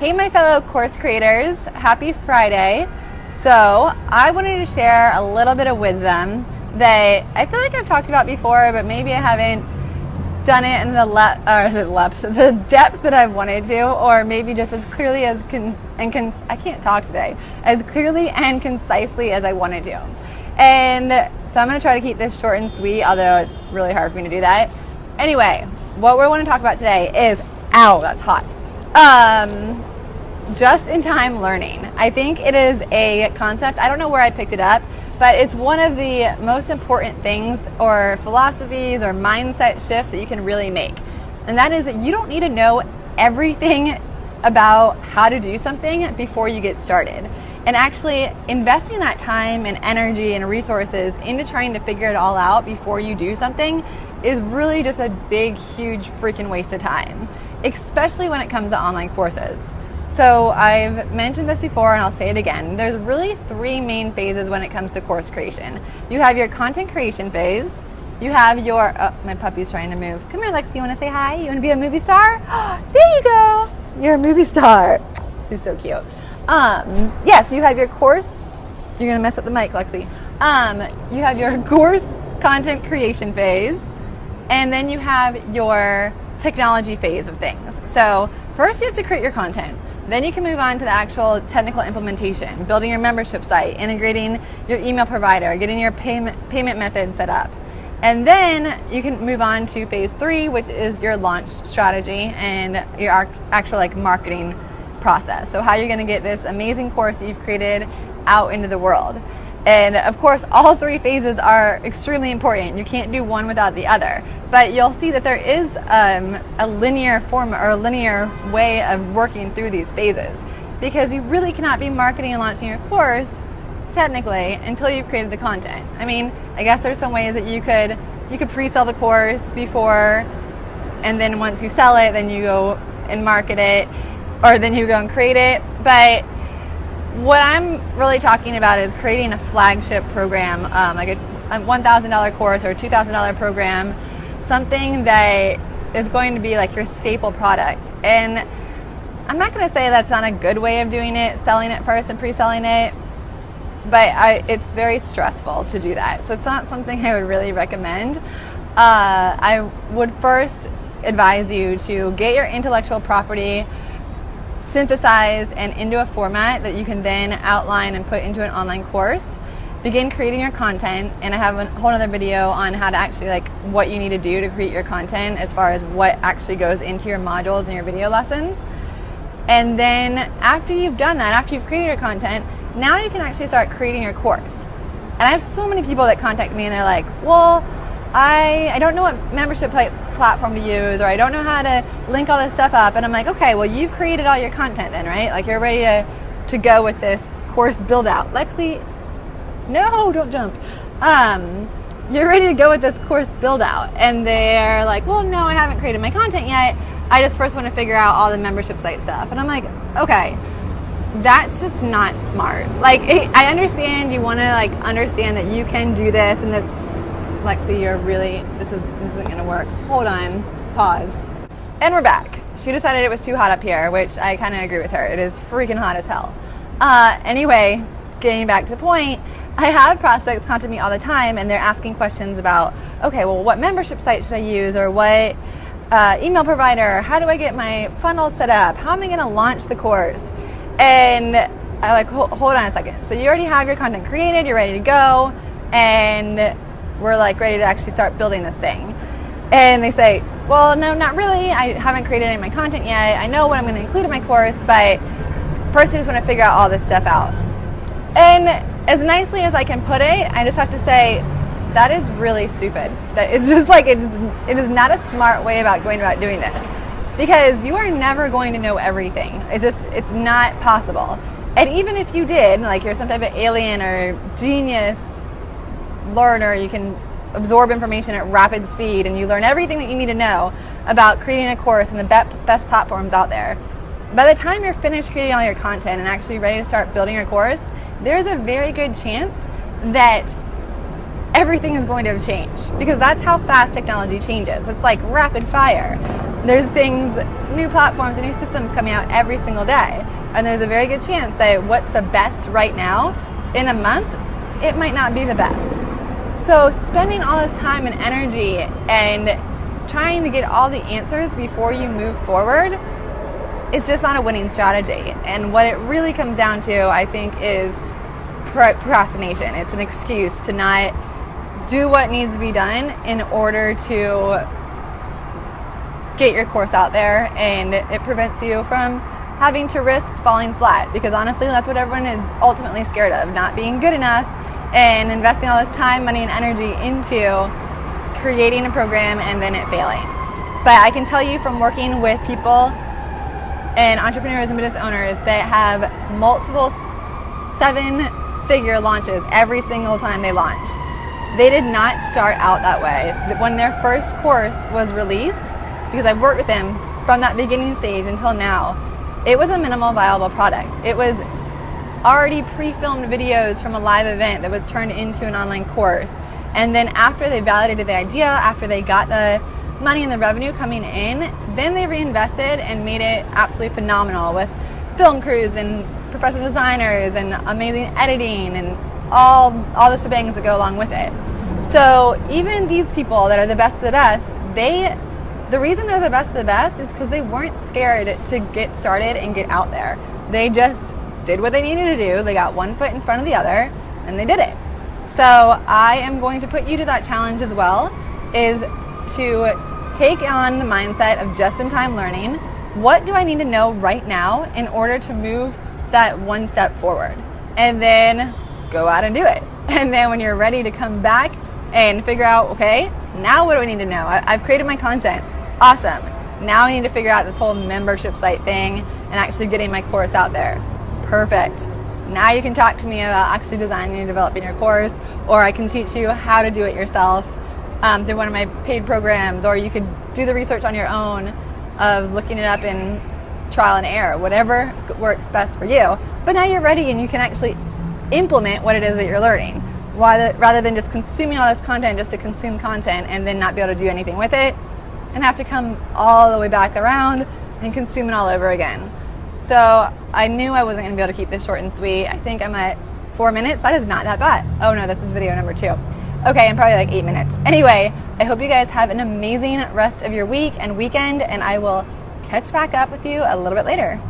Hey my fellow course creators, happy Friday. So I wanted to share a little bit of wisdom that I feel like I've talked about before, but maybe I haven't done it in the depth that I've wanted to, or maybe just as clearly as as clearly and concisely as I wanted to. And so I'm going to try to keep this short and sweet, although it's really hard for me to do that. Anyway, what we want to talk about today is, that's hot. Just-in-time learning. I think it is a concept, I don't know where I picked it up, but it's one of the most important things or philosophies or mindset shifts that you can really make. And that is that you don't need to know everything about how to do something before you get started. And actually investing that time and energy and resources into trying to figure it all out before you do something is really just a big, huge freaking waste of time, especially when it comes to online courses. So I've mentioned this before and I'll say it again. There's really three main phases when it comes to course creation. You have your content creation phase. You have your, my puppy's trying to move. Come here, Lexi, you want to say hi? You want to be a movie star? There you go. You're a movie star. She's so cute. Yes, you have your course. You're going to mess up the mic, Lexi. You have your course content creation phase. And then you have your technology phase of things. So first you have to create your content. Then you can move on to the actual technical implementation, building your membership site, integrating your email provider, getting your payment method set up. And then you can move on to phase 3, which is your launch strategy and your actual marketing process. So how you're going to get this amazing course that you've created out into the world. And of course, all three phases are extremely important. You can't do one without the other. But you'll see that there is a linear form or a linear way of working through these phases, because you really cannot be marketing and launching your course technically until you've created the content. I mean, I guess there's some ways that you could pre-sell the course before, and then once you sell it, then you go and market it, or then you go and create it. But what I'm really talking about is creating a flagship program, like a $1,000 course or a $2,000 program, something that is going to be like your staple product. And I'm not going to say that's not a good way of doing it, selling it first and pre-selling it, but it's very stressful to do that. So it's not something I would really recommend. I would first advise you to get your intellectual property synthesized and into a format that you can then outline and put into an online course. Begin creating your content, and I have a whole other video on how to actually what you need to do to create your content as far as what actually goes into your modules and your video lessons. And then after you've done that, after you've created your content, now you can actually start creating your course. And I have so many people that contact me and they're like, well, I don't know what membership platform to use, or I don't know how to link all this stuff up. And I'm like, okay, well, you've created all your content then, right? Like, you're ready to go with this course build out. Lexi, no, don't jump. You're ready to go with this course build out. And they're like, well, no, I haven't created my content yet. I just first want to figure out all the membership site stuff. And I'm like, okay, that's just not smart. I understand you want to understand that you can do this, and that Lexi, this isn't going to work. Hold on, pause. And we're back. She decided it was too hot up here, which I kind of agree with her. It is freaking hot as hell. Anyway, getting back to the point, I have prospects contact me all the time, and they're asking questions about, okay, well, what membership site should I use, or what email provider? How do I get my funnel set up? How am I going to launch the course? And I hold on a second. So you already have your content created, you're ready to go, and we're ready to actually start building this thing. And they say, well, no, not really. I haven't created any of my content yet. I know what I'm going to include in my course, but first I just want to figure out all this stuff out. And as nicely as I can put it, I just have to say, that is really stupid. That is just it is not a smart way about going about doing this, because you are never going to know everything. It's not possible. And even if you did, you're some type of alien or genius learner, you can absorb information at rapid speed and you learn everything that you need to know about creating a course and the best platforms out there. By the time you're finished creating all your content and actually ready to start building your course, there's a very good chance that everything is going to have changed, because that's how fast technology changes. It's like rapid fire. There's things, new platforms and new systems coming out every single day. And there's a very good chance that what's the best right now, in a month, it might not be the best. So spending all this time and energy and trying to get all the answers before you move forward is just not a winning strategy. And what it really comes down to, I think, is procrastination. It's an excuse to not do what needs to be done in order to get your course out there, and it prevents you from having to risk falling flat, because honestly that's what everyone is ultimately scared of, not being good enough and investing all this time, money, and energy into creating a program and then it failing. But I can tell you from working with people and entrepreneurs and business owners that have multiple 7-figure launches every single time they launch, they did not start out that way. When their first course was released, because I've worked with them from that beginning stage until now, it was a minimal viable product. It was already pre-filmed videos from a live event that was turned into an online course. And then after they validated the idea, after they got the money and the revenue coming in, then they reinvested and made it absolutely phenomenal with film crews and professional designers and amazing editing and all the shebangs that go along with it. So even these people that are the best of the best, the reason they're the best of the best is because they weren't scared to get started and get out there. They just did what they needed to do. They got one foot in front of the other and they did it. So I am going to put you to that challenge as well, is to take on the mindset of just-in-time learning. What do I need to know right now in order to move that one step forward? And then go out and do it. And then when you're ready to come back and figure out, okay, now what do I need to know? I've created my content. Awesome. Now I need to figure out this whole membership site thing and actually getting my course out there. Perfect. Now you can talk to me about actually designing and developing your course, or I can teach you how to do it yourself through one of my paid programs, or you could do the research on your own of looking it up in trial and error, whatever works best for you. But now you're ready and you can actually implement what it is that you're learning, rather than just consuming all this content just to consume content and then not be able to do anything with it and have to come all the way back around and consume it all over again. So I knew I wasn't going to be able to keep this short and sweet. I think I'm at 4 minutes. That is not that bad. Oh no, this is video number 2. Okay, I'm probably like 8 minutes. Anyway, I hope you guys have an amazing rest of your week and weekend, and I will catch back up with you a little bit later.